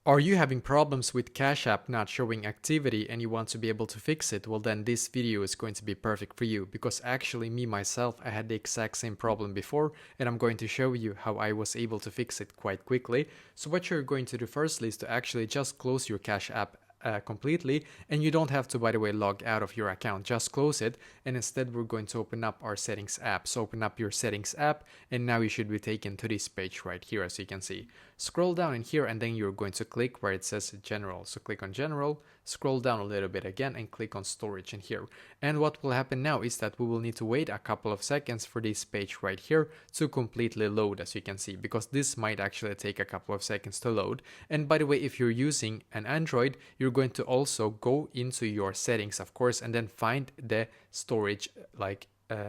Are you having problems with Cash App not showing activity and you want to be able to fix it? Well, then this video is going to be perfect for you, because actually me myself, I had the exact same problem before, and I'm going to show you how I was able to fix it quite quickly. So what you're going to do firstly is to actually just close your Cash App completely, and you don't have to, by the way, log out of your account. Just close it, and instead we're going to open up our settings app. So open up your settings app, and now you should be taken to this page right here, as you can see. Scroll down in here, and then you're going to click where it says general. So click on general, scroll down a little bit again, and click on storage in here. And what will happen now is that we will need to wait a couple of seconds for this page right here to completely load, as you can see, because this might actually take a couple of seconds to load. And by the way, if you're using an Android, you're going to also go into your settings, of course, and then find the storage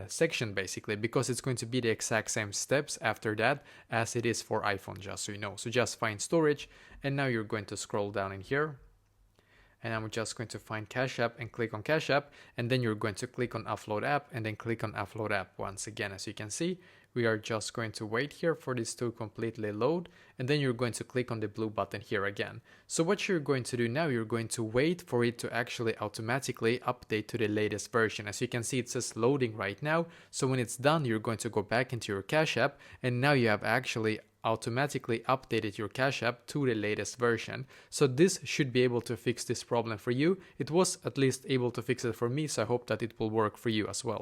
section, basically, because it's going to be the exact same steps after that as it is for iPhone, just so you know. So just find storage, and now you're going to scroll down in here, and I'm just going to find Cash App and click on Cash App, and then you're going to click on Upload App, and then click on Upload App once again. As you can see, we are just going to wait here for this to completely load, and then you're going to click on the blue button here again. So what you're going to do now, you're going to wait for it to actually automatically update to the latest version. As you can see, it says loading right now. So when it's done, you're going to go back into your Cash App, and now you have actually automatically updated your Cash App to the latest version. So this should be able to fix this problem for you. It was at least able to fix it for me, so I hope that it will work for you as well.